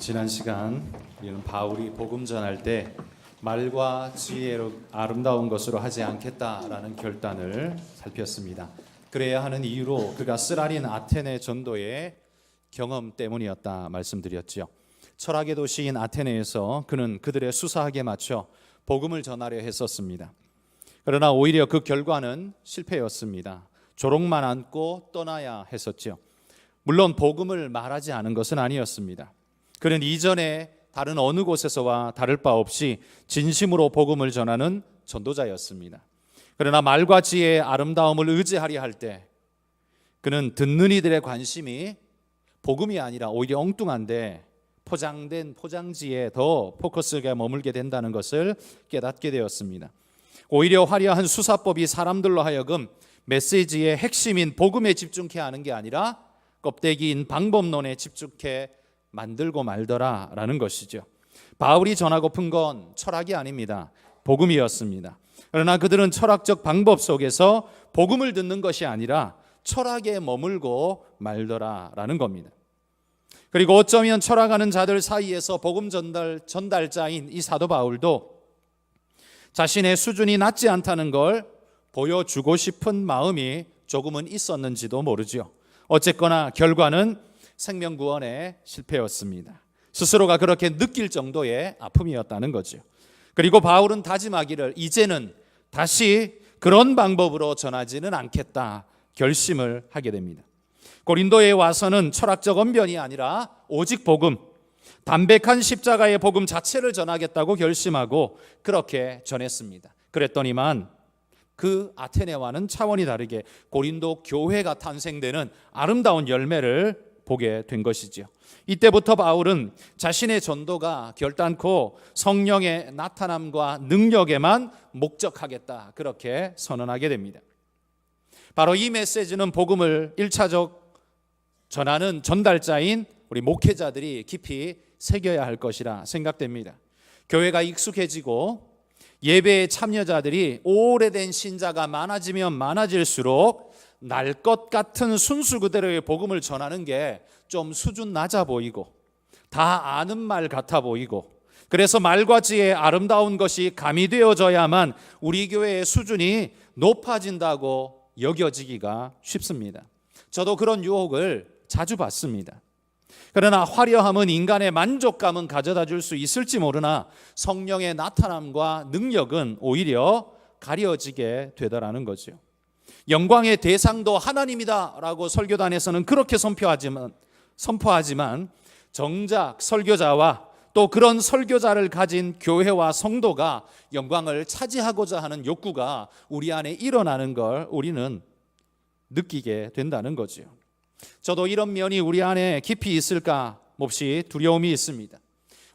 지난 시간 우리는 바울이 복음 전할 때 말과 지혜로 아름다운 것으로 하지 않겠다라는 결단을 살폈습니다. 그래야 하는 이유로 그가 쓰라린 아테네 전도의 경험 때문이었다 말씀드렸죠. 철학의 도시인 아테네에서 그는 그들의 수사학에 맞춰 복음을 전하려 했었습니다. 그러나 오히려 그 결과는 실패였습니다. 조롱만 안고 떠나야 했었죠. 물론 복음을 말하지 않은 것은 아니었습니다. 그는 이전에 다른 어느 곳에서와 다를 바 없이 진심으로 복음을 전하는 전도자였습니다. 그러나 말과 지혜의 아름다움을 의지하려 할 때 그는 듣는 이들의 관심이 복음이 아니라 오히려 엉뚱한데 포장된 포장지에 더 포커스가 머물게 된다는 것을 깨닫게 되었습니다. 오히려 화려한 수사법이 사람들로 하여금 메시지의 핵심인 복음에 집중케 하는 게 아니라 껍데기인 방법론에 집중해 만들고 말더라라는 것이죠. 바울이 전하고픈 건 철학이 아닙니다. 복음이었습니다. 그러나 그들은 철학적 방법 속에서 복음을 듣는 것이 아니라 철학에 머물고 말더라라는 겁니다. 그리고 어쩌면 철학하는 자들 사이에서 복음 전달자인 이 사도 바울도 자신의 수준이 낮지 않다는 걸 보여주고 싶은 마음이 조금은 있었는지도 모르죠. 어쨌거나 결과는 생명구원에 실패였습니다. 스스로가 그렇게 느낄 정도의 아픔이었다는 거죠. 그리고 바울은 다짐하기를 이제는 다시 그런 방법으로 전하지는 않겠다 결심을 하게 됩니다. 고린도에 와서는 철학적 언변이 아니라 오직 복음, 담백한 십자가의 복음 자체를 전하겠다고 결심하고 그렇게 전했습니다. 그랬더니만 그 아테네와는 차원이 다르게 고린도 교회가 탄생되는 아름다운 열매를 보게 된 것이죠. 이때부터 바울은 자신의 전도가 결단코 성령의 나타남과 능력에만 목적하겠다 그렇게 선언하게 됩니다. 바로 이 메시지는 복음을 1차적 전하는 전달자인 우리 목회자들이 깊이 새겨야 할 것이라 생각됩니다. 교회가 익숙해지고 예배의 참여자들이 오래된 신자가 많아지면 많아질수록 날 것 같은 순수 그대로의 복음을 전하는 게 좀 수준 낮아 보이고 다 아는 말 같아 보이고 그래서 말과 지혜의 아름다운 것이 가미되어져야만 우리 교회의 수준이 높아진다고 여겨지기가 쉽습니다. 저도 그런 유혹을 자주 받습니다. 그러나 화려함은 인간의 만족감은 가져다 줄 수 있을지 모르나 성령의 나타남과 능력은 오히려 가려지게 되더라는 거죠. 영광의 대상도 하나님이다라고 설교단에서는 그렇게 선포하지만 정작 설교자와 또 그런 설교자를 가진 교회와 성도가 영광을 차지하고자 하는 욕구가 우리 안에 일어나는 걸 우리는 느끼게 된다는 거죠. 저도 이런 면이 우리 안에 깊이 있을까 몹시 두려움이 있습니다.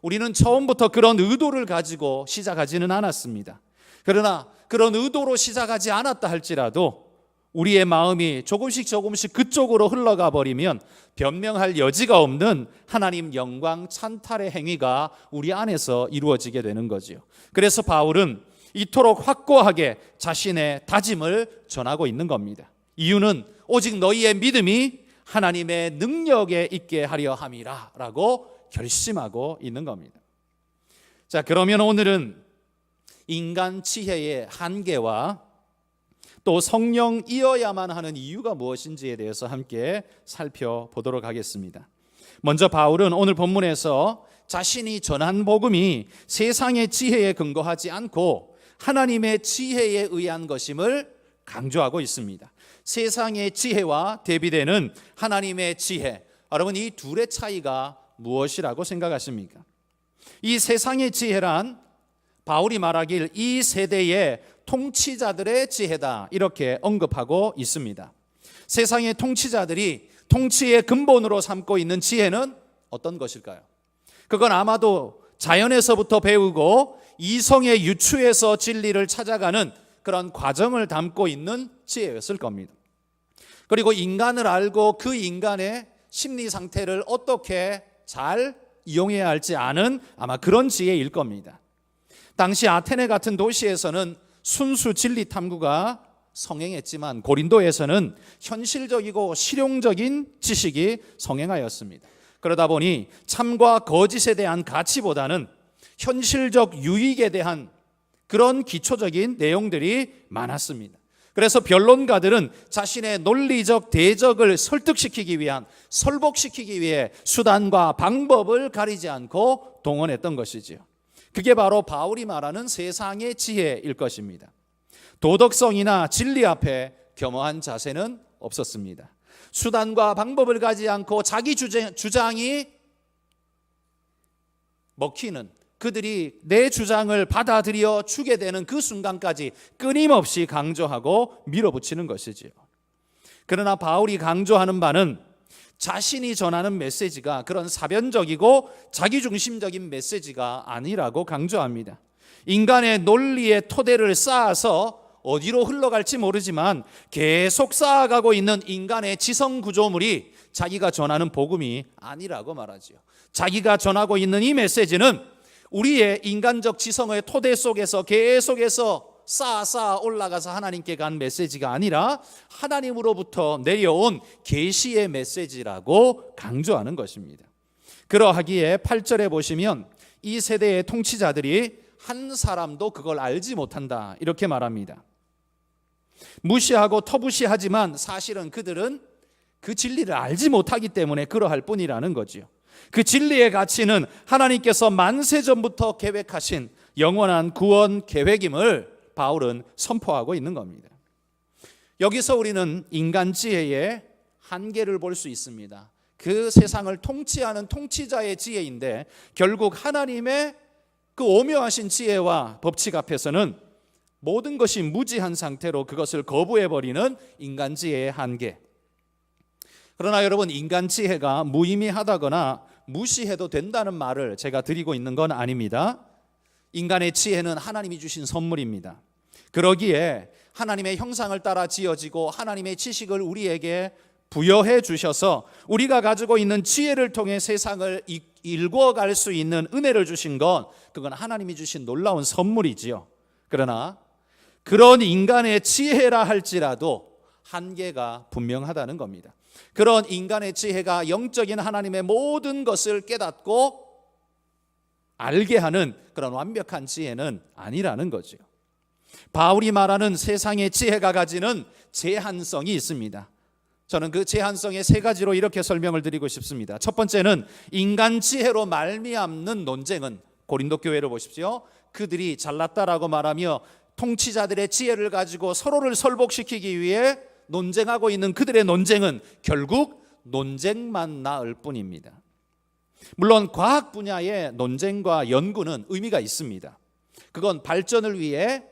우리는 처음부터 그런 의도를 가지고 시작하지는 않았습니다. 그러나 그런 의도로 시작하지 않았다 할지라도 우리의 마음이 조금씩 그쪽으로 흘러가 버리면 변명할 여지가 없는 하나님 영광 찬탈의 행위가 우리 안에서 이루어지게 되는 거죠. 그래서 바울은 이토록 확고하게 자신의 다짐을 전하고 있는 겁니다. 이유는 오직 너희의 믿음이 하나님의 능력에 있게 하려 함이라 라고 결심하고 있는 겁니다. 자, 그러면 오늘은 인간 지혜의 한계와 또 성령이어야만 하는 이유가 무엇인지에 대해서 함께 살펴보도록 하겠습니다. 먼저 바울은 오늘 본문에서 자신이 전한 복음이 세상의 지혜에 근거하지 않고 하나님의 지혜에 의한 것임을 강조하고 있습니다. 세상의 지혜와 대비되는 하나님의 지혜, 여러분 이 둘의 차이가 무엇이라고 생각하십니까? 이 세상의 지혜란 바울이 말하길 이 세대의 통치자들의 지혜다 이렇게 언급하고 있습니다. 세상의 통치자들이 통치의 근본으로 삼고 있는 지혜는 어떤 것일까요? 그건 아마도 자연에서부터 배우고 이성의 유추에서 진리를 찾아가는 그런 과정을 담고 있는 지혜였을 겁니다. 그리고 인간을 알고 그 인간의 심리 상태를 어떻게 잘 이용해야 할지 아는 아마 그런 지혜일 겁니다. 당시 아테네 같은 도시에서는 순수 진리 탐구가 성행했지만 고린도에서는 현실적이고 실용적인 지식이 성행하였습니다. 그러다 보니 참과 거짓에 대한 가치보다는 현실적 유익에 대한 그런 기초적인 내용들이 많았습니다. 그래서 변론가들은 자신의 논리적 대적을 설득시키기 위한, 설복시키기 위해 수단과 방법을 가리지 않고 동원했던 것이지요. 그게 바로 바울이 말하는 세상의 지혜일 것입니다. 도덕성이나 진리 앞에 겸허한 자세는 없었습니다. 수단과 방법을 가지 않고 자기 주장이 먹히는, 그들이 내 주장을 받아들여 주게 되는 그 순간까지 끊임없이 강조하고 밀어붙이는 것이지요. 그러나 바울이 강조하는 바는 자신이 전하는 메시지가 그런 사변적이고 자기중심적인 메시지가 아니라고 강조합니다. 인간의 논리의 토대를 쌓아서 어디로 흘러갈지 모르지만 계속 쌓아가고 있는 인간의 지성구조물이 자기가 전하는 복음이 아니라고 말하지요. 자기가 전하고 있는 이 메시지는 우리의 인간적 지성의 토대 속에서 계속해서 쌓아 올라가서 하나님께 간 메시지가 아니라 하나님으로부터 내려온 계시의 메시지라고 강조하는 것입니다. 그러하기에 8절에 보시면 이 세대의 통치자들이 한 사람도 그걸 알지 못한다 이렇게 말합니다. 무시하고 터부시하지만 사실은 그들은 그 진리를 알지 못하기 때문에 그러할 뿐이라는 거지요. 그 진리의 가치는 하나님께서 만세전부터 계획하신 영원한 구원 계획임을 바울은 선포하고 있는 겁니다. 여기서 우리는 인간 지혜의 한계를 볼 수 있습니다. 그 세상을 통치하는 통치자의 지혜인데 결국 하나님의 그 오묘하신 지혜와 법칙 앞에서는 모든 것이 무지한 상태로 그것을 거부해버리는 인간 지혜의 한계. 그러나 여러분, 인간 지혜가 무의미하다거나 무시해도 된다는 말을 제가 드리고 있는 건 아닙니다. 인간의 지혜는 하나님이 주신 선물입니다. 그러기에 하나님의 형상을 따라 지어지고 하나님의 지식을 우리에게 부여해 주셔서 우리가 가지고 있는 지혜를 통해 세상을 일궈갈 수 있는 은혜를 주신 건 그건 하나님이 주신 놀라운 선물이지요. 그러나 그런 인간의 지혜라 할지라도 한계가 분명하다는 겁니다. 그런 인간의 지혜가 영적인 하나님의 모든 것을 깨닫고 알게 하는 그런 완벽한 지혜는 아니라는 거죠. 바울이 말하는 세상의 지혜가 가지는 제한성이 있습니다. 저는 그 제한성의 세 가지로 이렇게 설명을 드리고 싶습니다. 첫 번째는 인간 지혜로 말미암는 논쟁은, 고린도 교회를 보십시오. 그들이 잘났다라고 말하며 통치자들의 지혜를 가지고 서로를 설복시키기 위해 논쟁하고 있는 그들의 논쟁은 결국 논쟁만 낳을 뿐입니다. 물론 과학 분야의 논쟁과 연구는 의미가 있습니다. 그건 발전을 위해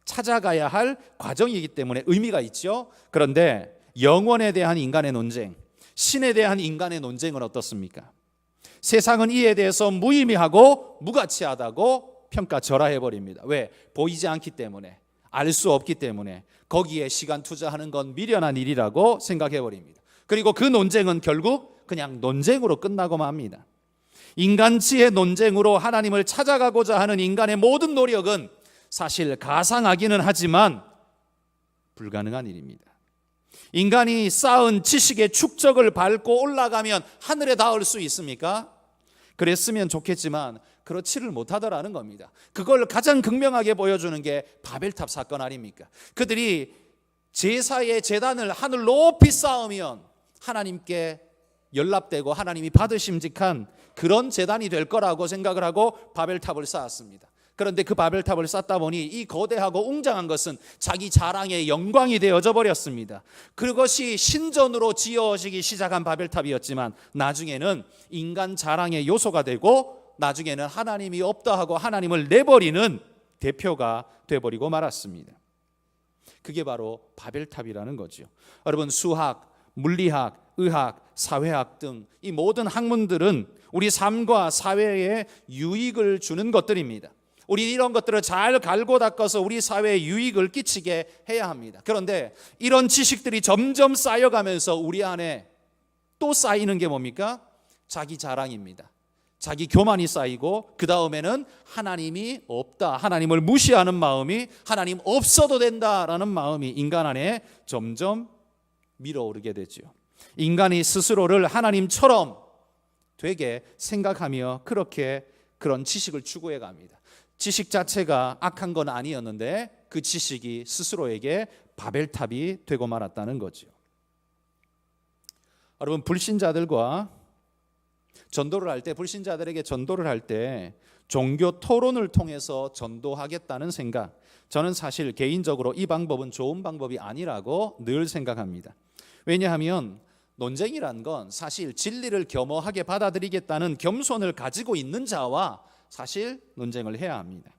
찾아가야 할 과정이기 때문에 의미가 있죠. 그런데 영원에 대한 인간의 논쟁, 신에 대한 인간의 논쟁은 어떻습니까? 세상은 이에 대해서 무의미하고 무가치하다고 평가절하해버립니다. 왜? 보이지 않기 때문에, 알 수 없기 때문에 거기에 시간 투자하는 건 미련한 일이라고 생각해버립니다. 그리고 그 논쟁은 결국 그냥 논쟁으로 끝나고 맙니다. 인간 지혜 논쟁으로 하나님을 찾아가고자 하는 인간의 모든 노력은 사실 가상하기는 하지만 불가능한 일입니다. 인간이 쌓은 지식의 축적을 밟고 올라가면 하늘에 닿을 수 있습니까? 그랬으면 좋겠지만 그렇지를 못하더라는 겁니다. 그걸 가장 극명하게 보여주는 게 바벨탑 사건 아닙니까? 그들이 제사의 제단을 하늘 높이 쌓으면 하나님께 연락되고 하나님이 받으심직한 그런 제단이 될 거라고 생각을 하고 바벨탑을 쌓았습니다. 그런데 그 바벨탑을 쌓다 보니 이 거대하고 웅장한 것은 자기 자랑의 영광이 되어져 버렸습니다. 그것이 신전으로 지어지기 시작한 바벨탑이었지만 나중에는 인간 자랑의 요소가 되고 나중에는 하나님이 없다 하고 하나님을 내버리는 대표가 돼버리고 말았습니다. 그게 바로 바벨탑이라는 거죠. 여러분, 수학, 물리학, 의학, 사회학 등 이 모든 학문들은 우리 삶과 사회에 유익을 주는 것들입니다. 우리 이런 것들을 잘 갈고 닦아서 우리 사회에 유익을 끼치게 해야 합니다. 그런데 이런 지식들이 점점 쌓여가면서 우리 안에 또 쌓이는 게 뭡니까? 자기 자랑입니다. 자기 교만이 쌓이고 그 다음에는 하나님이 없다, 하나님을 무시하는 마음이, 하나님 없어도 된다라는 마음이 인간 안에 점점 밀어오르게 되죠. 인간이 스스로를 하나님처럼 되게 생각하며 그렇게 그런 지식을 추구해 갑니다. 지식 자체가 악한 건 아니었는데 그 지식이 스스로에게 바벨탑이 되고 말았다는 거죠. 여러분, 불신자들과 전도를 할 때, 불신자들에게 전도를 할 때 종교 토론을 통해서 전도하겠다는 생각, 저는 사실 개인적으로 이 방법은 좋은 방법이 아니라고 늘 생각합니다. 왜냐하면 논쟁이란 건 사실 진리를 겸허하게 받아들이겠다는 겸손을 가지고 있는 자와 사실 논쟁을 해야 합니다.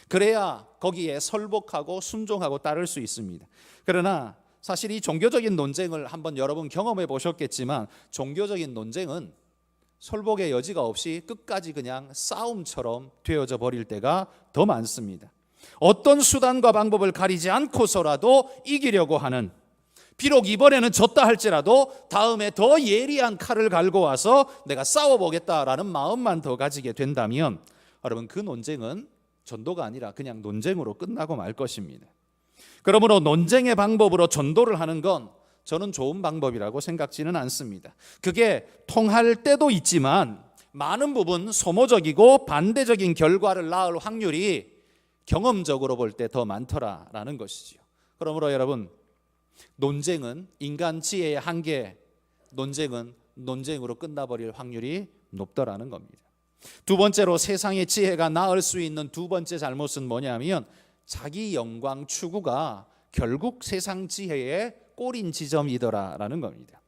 그래야 거기에 설복하고 순종하고 따를 수 있습니다. 그러나 사실 이 종교적인 논쟁을 한번 여러분 경험해 보셨겠지만 종교적인 논쟁은 설복의 여지가 없이 끝까지 그냥 싸움처럼 되어져 버릴 때가 더 많습니다. 어떤 수단과 방법을 가리지 않고서라도 이기려고 하는, 비록 이번에는 졌다 할지라도 다음에 더 예리한 칼을 갈고 와서 내가 싸워보겠다라는 마음만 더 가지게 된다면 여러분, 그 논쟁은 전도가 아니라 그냥 논쟁으로 끝나고 말 것입니다. 그러므로 논쟁의 방법으로 전도를 하는 건 저는 좋은 방법이라고 생각지는 않습니다. 그게 통할 때도 있지만 많은 부분 소모적이고 반대적인 결과를 낳을 확률이 경험적으로 볼 때 더 많더라라는 것이지요. 그러므로 여러분, 논쟁은 인간 지혜의 한계, 논쟁은 논쟁으로 끝나버릴 확률이 높더라는 겁니다. 두 번째로 세상의 지혜가 낳을 수 있는 두 번째 잘못은 뭐냐면 자기 영광 추구가 결국 세상 지혜의 꼬린 지점이더라라는 겁니다.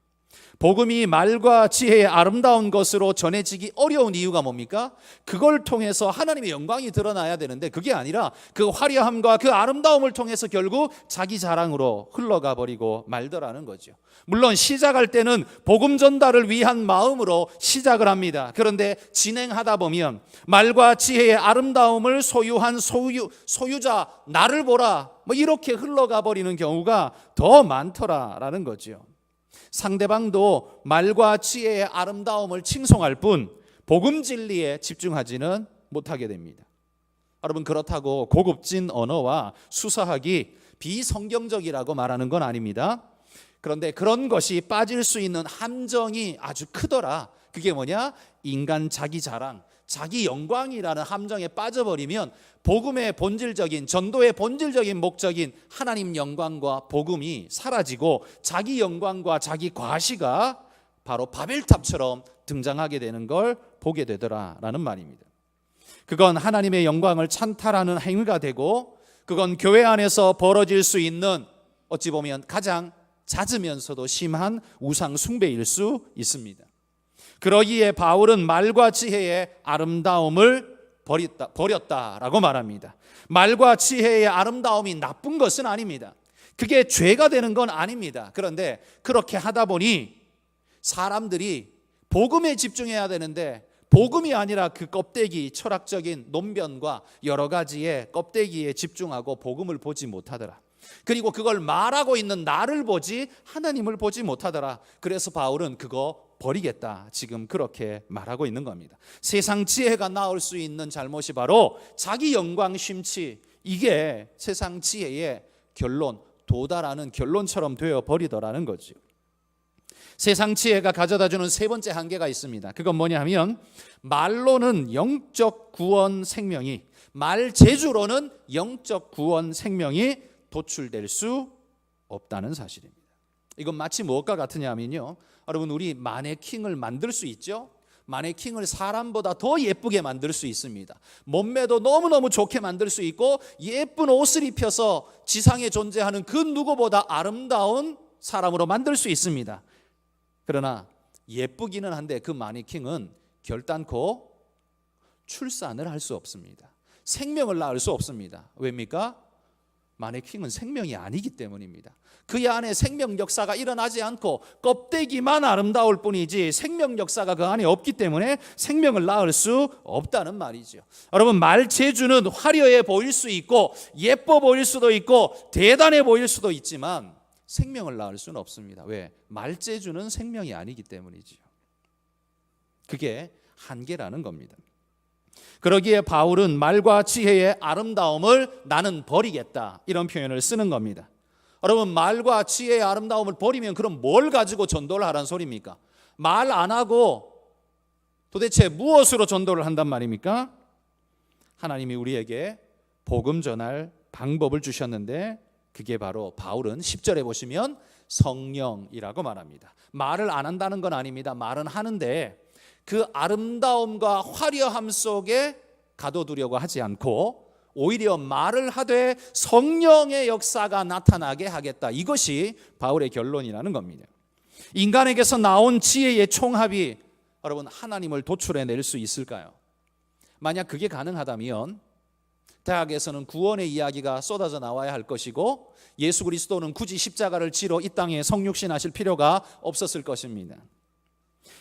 복음이 말과 지혜의 아름다운 것으로 전해지기 어려운 이유가 뭡니까? 그걸 통해서 하나님의 영광이 드러나야 되는데 그게 아니라 그 화려함과 그 아름다움을 통해서 결국 자기 자랑으로 흘러가 버리고 말더라는 거죠. 물론 시작할 때는 복음 전달을 위한 마음으로 시작을 합니다. 그런데 진행하다 보면 말과 지혜의 아름다움을 소유한 소유자 나를 보라, 뭐 이렇게 흘러가 버리는 경우가 더 많더라라는 거죠. 상대방도 말과 지혜의 아름다움을 칭송할 뿐 복음 진리에 집중하지는 못하게 됩니다. 여러분, 그렇다고 고급진 언어와 수사학이 비성경적이라고 말하는 건 아닙니다. 그런데 그런 것이 빠질 수 있는 함정이 아주 크더라. 그게 뭐냐? 인간 자기 자랑, 자기 영광이라는 함정에 빠져버리면 복음의 본질적인, 전도의 본질적인 목적인 하나님 영광과 복음이 사라지고 자기 영광과 자기 과시가 바로 바벨탑처럼 등장하게 되는 걸 보게 되더라라는 말입니다. 그건 하나님의 영광을 찬탈하는 행위가 되고 그건 교회 안에서 벌어질 수 있는 어찌 보면 가장 잦으면서도 심한 우상 숭배일 수 있습니다. 그러기에 바울은 말과 지혜의 아름다움을 버렸다라고 말합니다. 말과 지혜의 아름다움이 나쁜 것은 아닙니다. 그게 죄가 되는 건 아닙니다. 그런데 그렇게 하다 보니 사람들이 복음에 집중해야 되는데 복음이 아니라 그 껍데기, 철학적인 논변과 여러 가지의 껍데기에 집중하고 복음을 보지 못하더라. 그리고 그걸 말하고 있는 나를 보지 하나님을 보지 못하더라. 그래서 바울은 그거 버리겠다, 지금 그렇게 말하고 있는 겁니다. 세상 지혜가 나올 수 있는 잘못이 바로 자기 영광 심취, 이게 세상 지혜의 결론, 도달하는 결론처럼 되어 버리더라는 거죠. 세상 지혜가 가져다주는 세 번째 한계가 있습니다. 그건 뭐냐 하면 말로는 영적 구원 생명이, 말 재주로는 영적 구원 생명이 도출될 수 없다는 사실입니다. 이건 마치 무엇과 같으냐면요, 여러분, 우리 마네킹을 만들 수 있죠? 마네킹을 사람보다 더 예쁘게 만들 수 있습니다. 몸매도 너무너무 좋게 만들 수 있고 예쁜 옷을 입혀서 지상에 존재하는 그 누구보다 아름다운 사람으로 만들 수 있습니다. 그러나 예쁘기는 한데 그 마네킹은 결단코 출산을 할 수 없습니다. 생명을 낳을 수 없습니다. 왜입니까? 마네킹은 생명이 아니기 때문입니다. 그 안에 생명 역사가 일어나지 않고 껍데기만 아름다울 뿐이지 생명 역사가 그 안에 없기 때문에 생명을 낳을 수 없다는 말이죠. 여러분, 말 재주는 화려해 보일 수 있고 예뻐 보일 수도 있고 대단해 보일 수도 있지만 생명을 낳을 수는 없습니다. 왜? 말 재주는 생명이 아니기 때문이죠. 그게 한계라는 겁니다. 그러기에 바울은 말과 지혜의 아름다움을 나는 버리겠다, 이런 표현을 쓰는 겁니다. 여러분, 말과 지혜의 아름다움을 버리면 그럼 뭘 가지고 전도를 하라는 소리입니까? 말 안 하고 도대체 무엇으로 전도를 한단 말입니까? 하나님이 우리에게 복음 전할 방법을 주셨는데 그게 바로 바울은 10절에 보시면 성령이라고 말합니다. 말을 안 한다는 건 아닙니다. 말은 하는데 그 아름다움과 화려함 속에 가둬두려고 하지 않고 오히려 말을 하되 성령의 역사가 나타나게 하겠다. 이것이 바울의 결론이라는 겁니다. 인간에게서 나온 지혜의 총합이 여러분 하나님을 도출해낼 수 있을까요? 만약 그게 가능하다면 대학에서는 구원의 이야기가 쏟아져 나와야 할 것이고 예수 그리스도는 굳이 십자가를 지러 이 땅에 성육신하실 필요가 없었을 것입니다.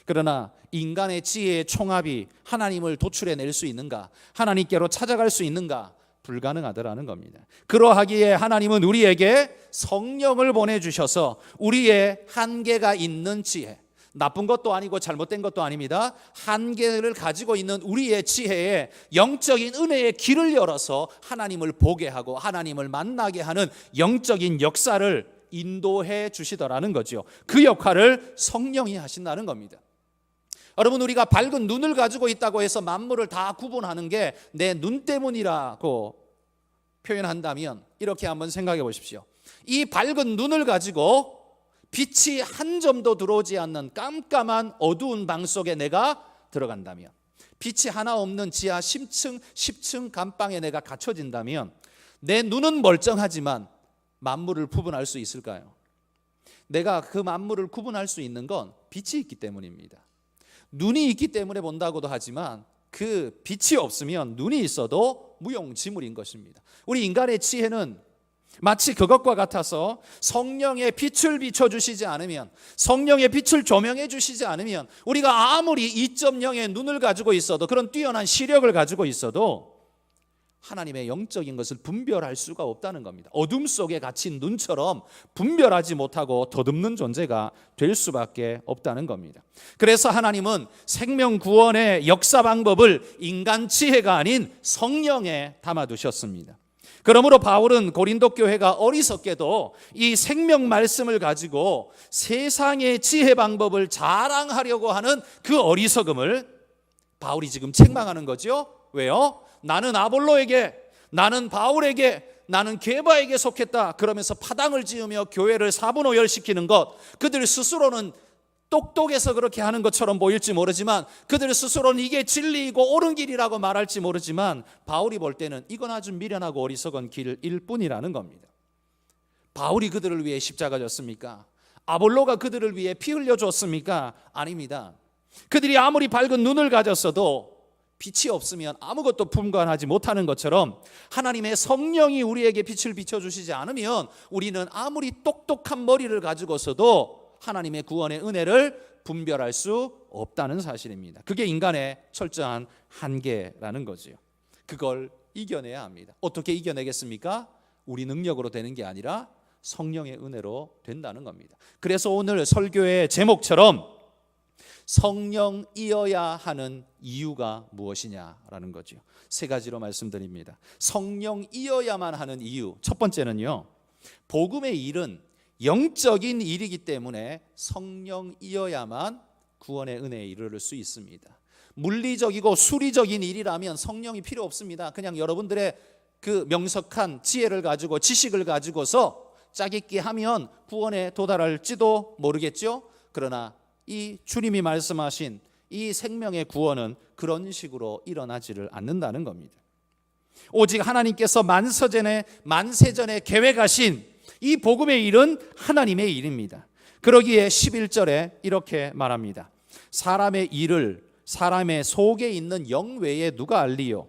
그러나 인간의 지혜의 총합이 하나님을 도출해낼 수 있는가? 하나님께로 찾아갈 수 있는가? 불가능하더라는 겁니다. 그러하기에 하나님은 우리에게 성령을 보내주셔서 우리의 한계가 있는 지혜, 나쁜 것도 아니고 잘못된 것도 아닙니다. 한계를 가지고 있는 우리의 지혜에 영적인 은혜의 길을 열어서 하나님을 보게 하고 하나님을 만나게 하는 영적인 역사를 인도해 주시더라는 거죠. 그 역할을 성령이 하신다는 겁니다. 여러분, 우리가 밝은 눈을 가지고 있다고 해서 만물을 다 구분하는 게 내 눈 때문이라고 표현한다면 이렇게 한번 생각해 보십시오. 이 밝은 눈을 가지고 빛이 한 점도 들어오지 않는 깜깜한 어두운 방 속에 내가 들어간다면, 빛이 하나 없는 지하 10층 감방에 내가 갇혀진다면 내 눈은 멀쩡하지만 만물을 구분할 수 있을까요? 내가 그 만물을 구분할 수 있는 건 빛이 있기 때문입니다. 눈이 있기 때문에 본다고도 하지만 그 빛이 없으면 눈이 있어도 무용지물인 것입니다. 우리 인간의 지혜는 마치 그것과 같아서 성령의 빛을 비춰주시지 않으면, 성령의 빛을 조명해 주시지 않으면 우리가 아무리 2.0의 눈을 가지고 있어도, 그런 뛰어난 시력을 가지고 있어도 하나님의 영적인 것을 분별할 수가 없다는 겁니다. 어둠 속에 갇힌 눈처럼 분별하지 못하고 더듬는 존재가 될 수밖에 없다는 겁니다. 그래서 하나님은 생명 구원의 역사 방법을 인간 지혜가 아닌 성령에 담아두셨습니다. 그러므로 바울은 고린도 교회가 어리석게도 이 생명 말씀을 가지고 세상의 지혜 방법을 자랑하려고 하는 그 어리석음을 바울이 지금 책망하는 거죠. 왜요? 나는 아볼로에게, 나는 바울에게, 나는 게바에게 속했다 그러면서 파당을 지으며 교회를 사분오열시키는 것, 그들 스스로는 똑똑해서 그렇게 하는 것처럼 보일지 모르지만, 그들 스스로는 이게 진리이고 옳은 길이라고 말할지 모르지만, 바울이 볼 때는 이건 아주 미련하고 어리석은 길일 뿐이라는 겁니다. 바울이 그들을 위해 십자가 졌습니까? 아볼로가 그들을 위해 피 흘려줬습니까? 아닙니다. 그들이 아무리 밝은 눈을 가졌어도 빛이 없으면 아무것도 분간하지 못하는 것처럼 하나님의 성령이 우리에게 빛을 비춰주시지 않으면 우리는 아무리 똑똑한 머리를 가지고서도 하나님의 구원의 은혜를 분별할 수 없다는 사실입니다. 그게 인간의 철저한 한계라는 거지요. 그걸 이겨내야 합니다. 어떻게 이겨내겠습니까? 우리 능력으로 되는 게 아니라 성령의 은혜로 된다는 겁니다. 그래서 오늘 설교의 제목처럼 성령이어야 하는 이유가 무엇이냐라는 거죠. 세 가지로 말씀드립니다. 성령이어야만 하는 이유. 첫 번째는요, 복음의 일은 영적인 일이기 때문에 성령이어야만 구원의 은혜에 이르를 수 있습니다. 물리적이고 수리적인 일이라면 성령이 필요 없습니다. 그냥 여러분들의 그 명석한 지혜를 가지고, 지식을 가지고서 짜깁기 하면 구원에 도달할지도 모르겠죠. 그러나 이 주님이 말씀하신 이 생명의 구원은 그런 식으로 일어나지를 않는다는 겁니다. 오직 하나님께서 만세전에 계획하신 이 복음의 일은 하나님의 일입니다. 그러기에 11절에 이렇게 말합니다. 사람의 일을 사람의 속에 있는 영 외에 누가 알리요?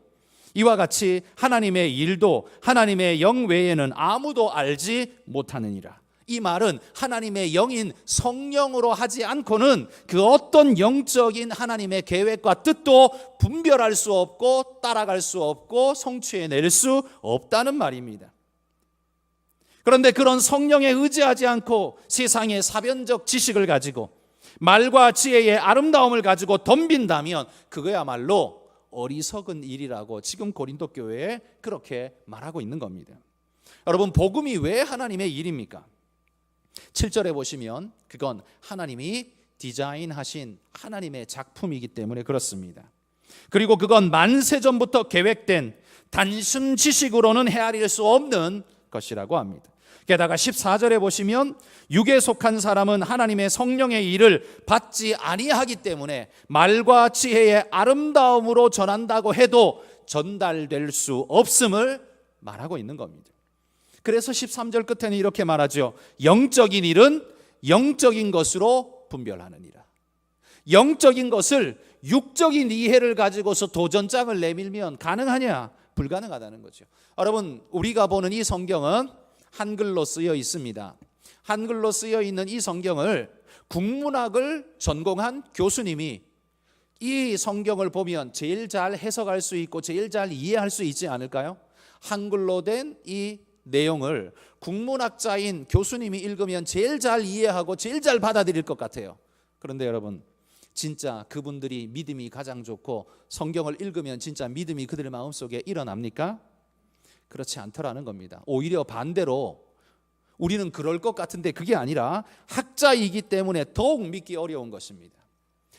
이와 같이 하나님의 일도 하나님의 영 외에는 아무도 알지 못하느니라. 이 말은 하나님의 영인 성령으로 하지 않고는 그 어떤 영적인 하나님의 계획과 뜻도 분별할 수 없고 따라갈 수 없고 성취해낼 수 없다는 말입니다. 그런데 그런 성령에 의지하지 않고 세상의 사변적 지식을 가지고 말과 지혜의 아름다움을 가지고 덤빈다면 그거야말로 어리석은 일이라고 지금 고린도 교회에 그렇게 말하고 있는 겁니다. 여러분, 복음이 왜 하나님의 일입니까? 7절에 보시면 그건 하나님이 디자인하신 하나님의 작품이기 때문에 그렇습니다. 그리고 그건 만세전부터 계획된 단순 지식으로는 헤아릴 수 없는 것이라고 합니다. 게다가 14절에 보시면 육에 속한 사람은 하나님의 성령의 일을 받지 아니하기 때문에 말과 지혜의 아름다움으로 전한다고 해도 전달될 수 없음을 말하고 있는 겁니다. 그래서 13절 끝에는 이렇게 말하죠. 영적인 일은 영적인 것으로 분별하느니라. 영적인 것을 육적인 이해를 가지고서 도전장을 내밀면 가능하냐? 불가능하다는 거죠. 여러분, 우리가 보는 이 성경은 한글로 쓰여 있습니다. 한글로 쓰여 있는 이 성경을 국문학을 전공한 교수님이 이 성경을 보면 제일 잘 해석할 수 있고 제일 잘 이해할 수 있지 않을까요? 한글로 된 이 내용을 국문학자인 교수님이 읽으면 제일 잘 이해하고 제일 잘 받아들일 것 같아요. 그런데 여러분, 진짜 그분들이 믿음이 가장 좋고 성경을 읽으면 진짜 믿음이 그들의 마음속에 일어납니까? 그렇지 않더라는 겁니다. 오히려 반대로 우리는 그럴 것 같은데 그게 아니라 학자이기 때문에 더욱 믿기 어려운 것입니다.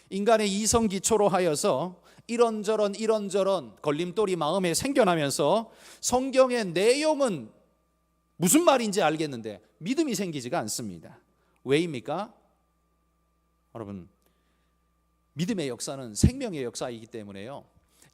인간의 이성기초로 하여서 이런저런 걸림돌이 마음에 생겨나면서 성경의 내용은 무슨 말인지 알겠는데 믿음이 생기지가 않습니다. 왜입니까? 여러분, 믿음의 역사는 생명의 역사이기 때문에요.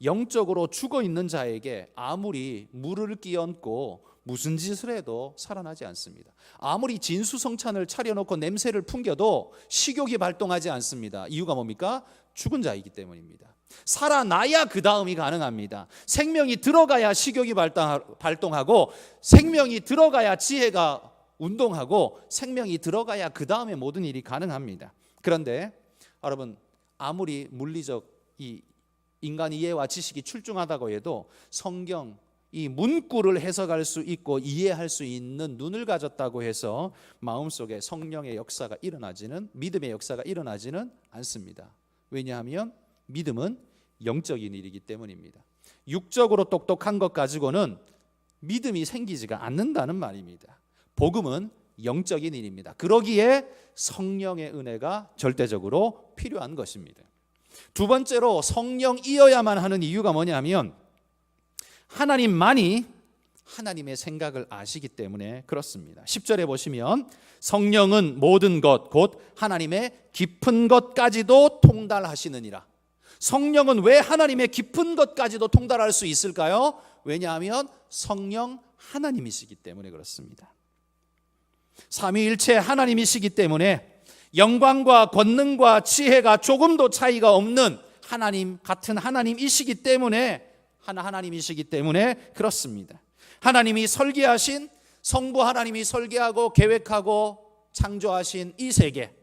영적으로 죽어 있는 자에게 아무리 물을 끼얹고 무슨 짓을 해도 살아나지 않습니다. 아무리 진수성찬을 차려놓고 냄새를 풍겨도 식욕이 발동하지 않습니다. 이유가 뭡니까? 죽은 자이기 때문입니다. 살아나야 그 다음이 가능합니다. 생명이 들어가야 식욕이 발동하고 생명이 들어가야 지혜가 운동하고 생명이 들어가야 그 다음에 모든 일이 가능합니다. 그런데 여러분, 아무리 물리적 이 인간 이해와 지식이 출중하다고 해도 성경 이 문구를 해석할 수 있고 이해할 수 있는 눈을 가졌다고 해서 마음속에 성령의 역사가 일어나지는, 믿음의 역사가 일어나지는 않습니다. 왜냐하면 믿음은 영적인 일이기 때문입니다. 육적으로 똑똑한 것 가지고는 믿음이 생기지가 않는다는 말입니다. 복음은 영적인 일입니다. 그러기에 성령의 은혜가 절대적으로 필요한 것입니다. 두 번째로 성령이어야만 하는 이유가 뭐냐면 하나님만이 하나님의 생각을 아시기 때문에 그렇습니다. 10절에 보시면 성령은 모든 것 곧 하나님의 깊은 것까지도 통달하시느니라. 성령은 왜 하나님의 깊은 것까지도 통달할 수 있을까요? 왜냐하면 성령 하나님이시기 때문에 그렇습니다. 삼위일체 하나님이시기 때문에 영광과 권능과 지혜가 조금도 차이가 없는 하나님 같은 하나님이시기 때문에 하나님이시기 때문에 그렇습니다. 하나님이 설계하신 성부 하나님이 설계하고 계획하고 창조하신 이 세계,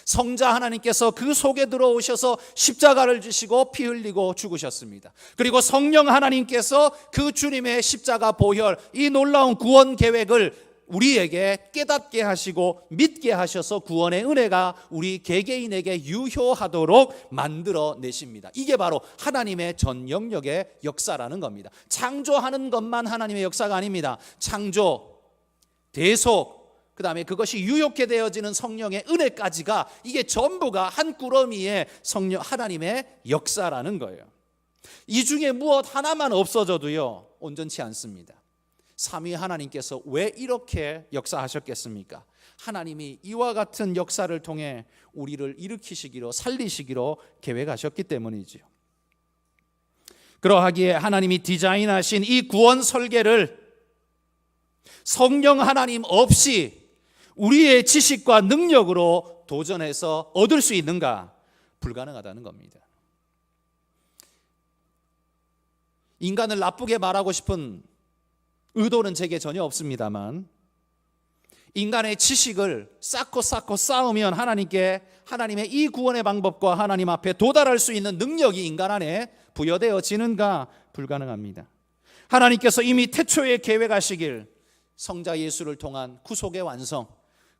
성자 하나님께서 그 속에 들어오셔서 십자가를 지시고 피 흘리고 죽으셨습니다. 그리고 성령 하나님께서 그 주님의 십자가 보혈, 이 놀라운 구원 계획을 우리에게 깨닫게 하시고 믿게 하셔서 구원의 은혜가 우리 개개인에게 유효하도록 만들어 내십니다. 이게 바로 하나님의 전 영역의 역사라는 겁니다. 창조하는 것만 하나님의 역사가 아닙니다. 창조, 대속, 그 다음에 그것이 유효케 되어지는 성령의 은혜까지가 이게 전부가 한 꾸러미의 성령 하나님의 역사라는 거예요. 이 중에 무엇 하나만 없어져도요 온전치 않습니다. 삼위 하나님께서 왜 이렇게 역사하셨겠습니까? 하나님이 이와 같은 역사를 통해 우리를 일으키시기로 살리시기로 계획하셨기 때문이지요. 그러하기에 하나님이 디자인하신 이 구원 설계를 성령 하나님 없이 우리의 지식과 능력으로 도전해서 얻을 수 있는가? 불가능하다는 겁니다. 인간을 나쁘게 말하고 싶은 의도는 제게 전혀 없습니다만 인간의 지식을 쌓고 쌓으면 하나님의 이 구원의 방법과 하나님 앞에 도달할 수 있는 능력이 인간 안에 부여되어지는가? 불가능합니다. 하나님께서 이미 태초에 계획하시길 성자 예수를 통한 구속의 완성,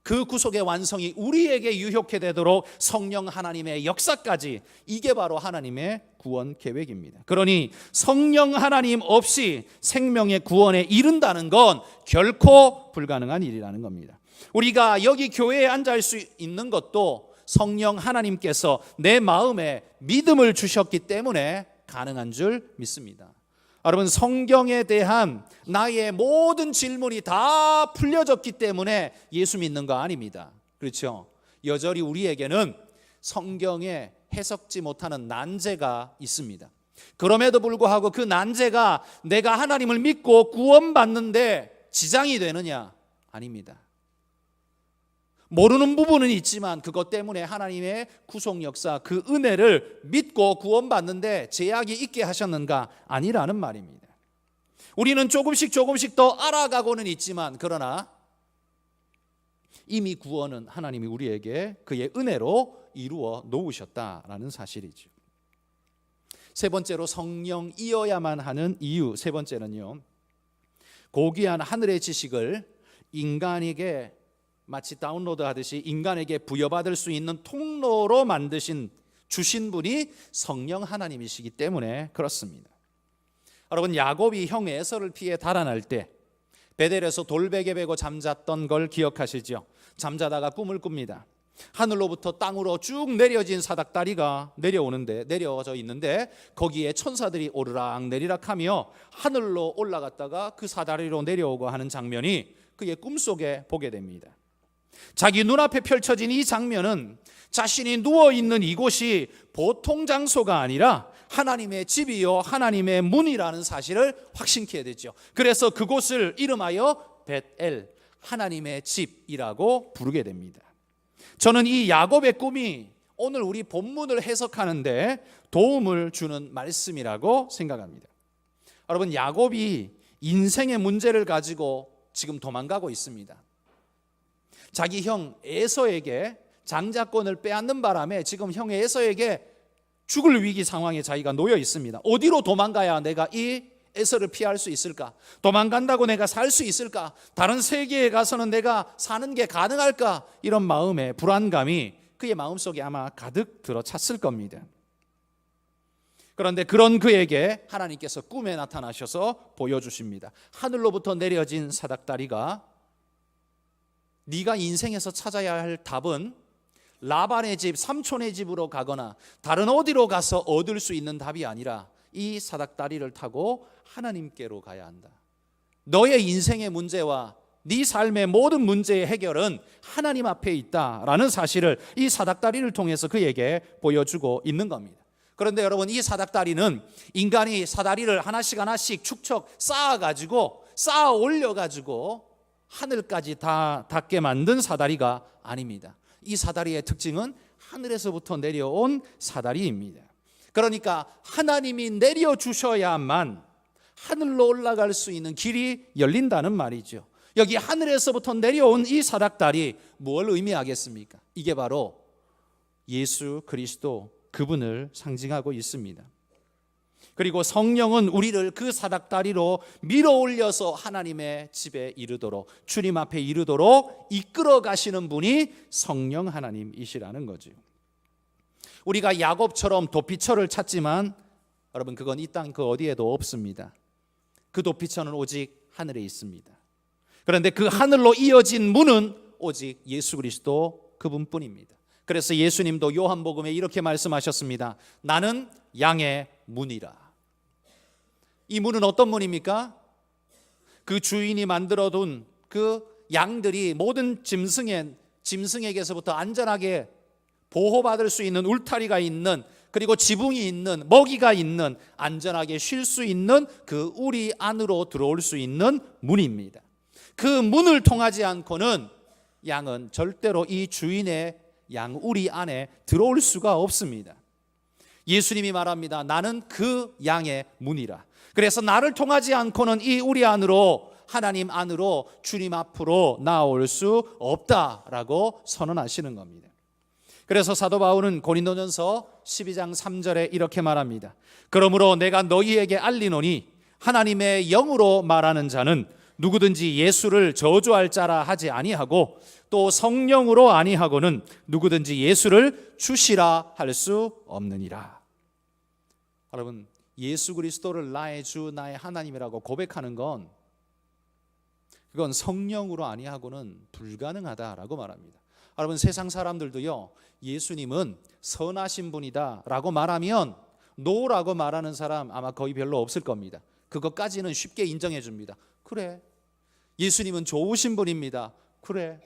그 구속의 완성이 우리에게 유효케 되도록 성령 하나님의 역사까지, 이게 바로 하나님의 구원 계획입니다. 그러니 성령 하나님 없이 생명의 구원에 이른다는 건 결코 불가능한 일이라는 겁니다. 우리가 여기 교회에 앉아 있을 수 있는 것도 성령 하나님께서 내 마음에 믿음을 주셨기 때문에 가능한 줄 믿습니다. 여러분, 성경에 대한 나의 모든 질문이 다 풀려졌기 때문에 예수 믿는 거 아닙니다. 그렇죠? 여전히 우리에게는 성경에 해석지 못하는 난제가 있습니다. 그럼에도 불구하고 그 난제가 내가 하나님을 믿고 구원받는데 지장이 되느냐? 아닙니다. 모르는 부분은 있지만 그것 때문에 하나님의 구속 역사, 그 은혜를 믿고 구원받는데 제약이 있게 하셨는가? 아니라는 말입니다. 우리는 조금씩 더 알아가고는 있지만 그러나 이미 구원은 하나님이 우리에게 그의 은혜로 이루어 놓으셨다라는 사실이죠. 세 번째로 성령이어야만 하는 이유, 세 번째는요, 고귀한 하늘의 지식을 인간에게 마치 다운로드 하듯이 인간에게 부여받을 수 있는 통로로 주신 분이 성령 하나님이시기 때문에 그렇습니다. 여러분, 야곱이 형 에서를 피해 달아날 때 베델에서 돌베개 베고 잠잤던 걸 기억하시죠? 잠자다가 꿈을 꿉니다. 하늘로부터 땅으로 쭉 내려진 사닥다리가 내려져 있는데 거기에 천사들이 오르락 내리락 하며 하늘로 올라갔다가 그 사다리로 내려오고 하는 장면이 그의 꿈속에 보게 됩니다. 자기 눈앞에 펼쳐진 이 장면은 자신이 누워있는 이곳이 보통 장소가 아니라 하나님의 집이요 하나님의 문이라는 사실을 확신케 되죠. 그래서 그곳을 이름하여 벳엘, 하나님의 집이라고 부르게 됩니다. 저는 이 야곱의 꿈이 오늘 우리 본문을 해석하는데 도움을 주는 말씀이라고 생각합니다. 여러분, 야곱이 인생의 문제를 가지고 지금 도망가고 있습니다. 자기 형 에서에게 장자권을 빼앗는 바람에 지금 형 에서에게 죽을 위기 상황에 자기가 놓여 있습니다. 어디로 도망가야 내가 이 에서를 피할 수 있을까? 도망간다고 내가 살 수 있을까? 다른 세계에 가서는 내가 사는 게 가능할까? 이런 마음의 불안감이 그의 마음속에 아마 가득 들어찼을 겁니다. 그런데 그런 그에게 하나님께서 꿈에 나타나셔서 보여주십니다. 하늘로부터 내려진 사닥다리가 네가 인생에서 찾아야 할 답은 라반의 집, 삼촌의 집으로 가거나 다른 어디로 가서 얻을 수 있는 답이 아니라 이 사닥다리를 타고 하나님께로 가야 한다. 너의 인생의 문제와 네 삶의 모든 문제의 해결은 하나님 앞에 있다라는 사실을 이 사닥다리를 통해서 그에게 보여주고 있는 겁니다. 그런데 여러분, 이 사닥다리는 인간이 사다리를 하나씩 축척 쌓아 올려가지고 하늘까지 다 닿게 만든 사다리가 아닙니다. 이 사다리의 특징은 하늘에서부터 내려온 사다리입니다. 그러니까 하나님이 내려주셔야만 하늘로 올라갈 수 있는 길이 열린다는 말이죠. 여기 하늘에서부터 내려온 이 사닥다리, 뭘 의미하겠습니까? 이게 바로 예수 그리스도, 그분을 상징하고 있습니다. 그리고 성령은 우리를 그 사닥다리로 밀어 올려서 하나님의 집에 이르도록, 주님 앞에 이르도록 이끌어 가시는 분이 성령 하나님이시라는 거죠. 우리가 야곱처럼 도피처를 찾지만 여러분, 그건 이 땅 그 어디에도 없습니다. 그 도피처는 오직 하늘에 있습니다. 그런데 그 하늘로 이어진 문은 오직 예수 그리스도 그분뿐입니다. 그래서 예수님도 요한복음에 이렇게 말씀하셨습니다. 나는 양의 문이라. 이 문은 어떤 문입니까? 그 주인이 만들어둔 그 양들이 모든 짐승에게서부터 안전하게 보호받을 수 있는 울타리가 있는, 그리고 지붕이 있는, 먹이가 있는, 안전하게 쉴 수 있는 그 우리 안으로 들어올 수 있는 문입니다. 그 문을 통하지 않고는 양은 절대로 이 주인의 양 우리 안에 들어올 수가 없습니다. 예수님이 말합니다. 나는 그 양의 문이라. 그래서 나를 통하지 않고는 이 우리 안으로, 하나님 안으로, 주님 앞으로 나올 수 없다라고 선언하시는 겁니다. 그래서 사도 바울은 고린도전서 12장 3절에 이렇게 말합니다. 그러므로 내가 너희에게 알리노니 하나님의 영으로 말하는 자는 누구든지 예수를 저주할 자라 하지 아니하고 또 성령으로 아니하고는 누구든지 예수를 주시라 할 수 없느니라. 여러분, 예수 그리스도를 나의 주, 나의 하나님이라고 고백하는 건, 그건 성령으로 아니하고는 불가능하다라고 말합니다. 여러분 세상 사람들도요 예수님은 선하신 분이다 라고 말하면 노라고 말하는 사람 아마 거의 별로 없을 겁니다. 그것까지는 쉽게 인정해 줍니다. 그래, 예수님은 좋으신 분입니다. 그래,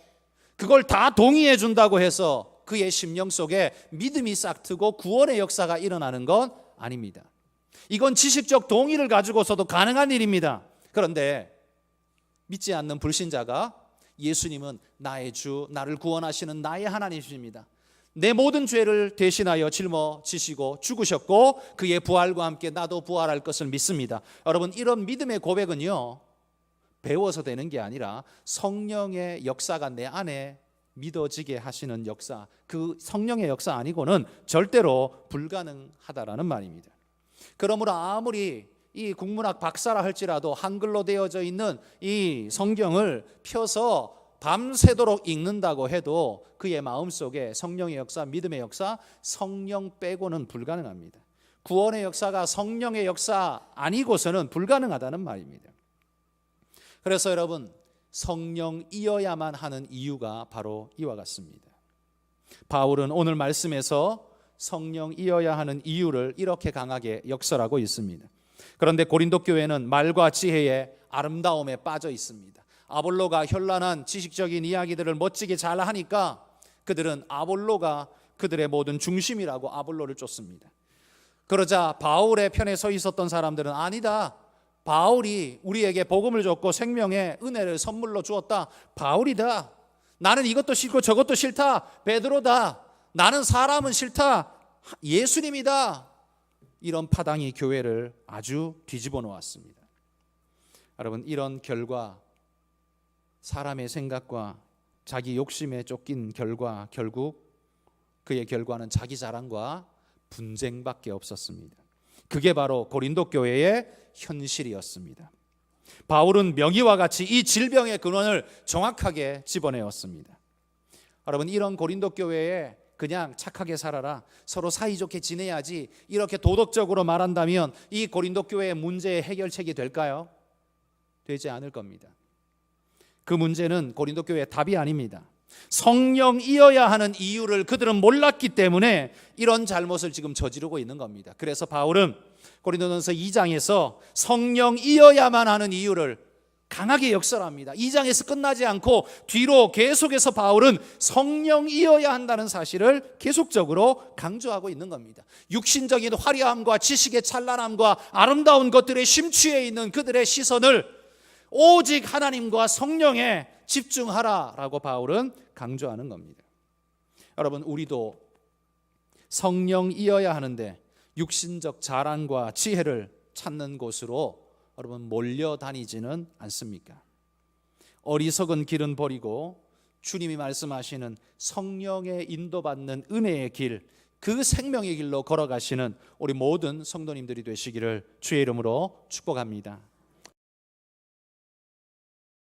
그걸 다 동의해 준다고 해서 그의 심령 속에 믿음이 싹트고 구원의 역사가 일어나는 건 아닙니다. 이건 지식적 동의를 가지고서도 가능한 일입니다. 그런데 믿지 않는 불신자가 예수님은 나의 주, 나를 구원하시는 나의 하나님이십니다. 내 모든 죄를 대신하여 짊어지시고 죽으셨고 그의 부활과 함께 나도 부활할 것을 믿습니다. 여러분, 이런 믿음의 고백은요 배워서 되는 게 아니라 성령의 역사가 내 안에 믿어지게 하시는 역사, 그 성령의 역사 아니고는 절대로 불가능하다라는 말입니다. 그러므로 아무리 이 국문학 박사라 할지라도 한글로 되어져 있는 이 성경을 펴서 밤새도록 읽는다고 해도 그의 마음속에 성령의 역사, 믿음의 역사, 성령 빼고는 불가능합니다. 구원의 역사가 성령의 역사 아니고서는 불가능하다는 말입니다. 그래서 여러분, 성령이어야만 하는 이유가 바로 이와 같습니다. 바울은 오늘 말씀에서 성령이어야 하는 이유를 이렇게 강하게 역설하고 있습니다. 그런데 고린도 교회는 말과 지혜의 아름다움에 빠져 있습니다. 아볼로가 현란한 지식적인 이야기들을 멋지게 잘 하니까 그들은 아볼로가 그들의 모든 중심이라고 아볼로를 쫓습니다. 그러자 바울의 편에 서 있었던 사람들은 아니다, 바울이 우리에게 복음을 줬고 생명의 은혜를 선물로 주었다, 바울이다, 나는 이것도 싫고 저것도 싫다, 베드로다, 나는 사람은 싫다, 예수님이다, 이런 파당이 교회를 아주 뒤집어 놓았습니다. 여러분, 이런 결과, 사람의 생각과 자기 욕심에 쫓긴 결과, 결국 그의 결과는 자기 자랑과 분쟁밖에 없었습니다. 그게 바로 고린도 교회의 현실이었습니다. 바울은 명의와 같이 이 질병의 근원을 정확하게 집어내었습니다. 여러분, 이런 고린도 교회에 그냥 착하게 살아라, 서로 사이좋게 지내야지, 이렇게 도덕적으로 말한다면 이 고린도 교회의 문제의 해결책이 될까요? 되지 않을 겁니다. 그 문제는 고린도 교회의 답이 아닙니다. 성령이어야 하는 이유를 그들은 몰랐기 때문에 이런 잘못을 지금 저지르고 있는 겁니다. 그래서 바울은 고린도전서 2장에서 성령이어야만 하는 이유를 강하게 역설합니다. 2장에서 끝나지 않고 뒤로 계속해서 바울은 성령이어야 한다는 사실을 계속적으로 강조하고 있는 겁니다. 육신적인 화려함과 지식의 찬란함과 아름다운 것들에 심취해 있는 그들의 시선을 오직 하나님과 성령에 집중하라라고 바울은 강조하는 겁니다. 여러분, 우리도 성령이어야 하는데 육신적 자랑과 지혜를 찾는 곳으로 여러분 몰려다니지는 않습니까? 어리석은 길은 버리고 주님이 말씀하시는 성령의 인도받는 은혜의 길, 그 생명의 길로 걸어가시는 우리 모든 성도님들이 되시기를 주의 이름으로 축복합니다.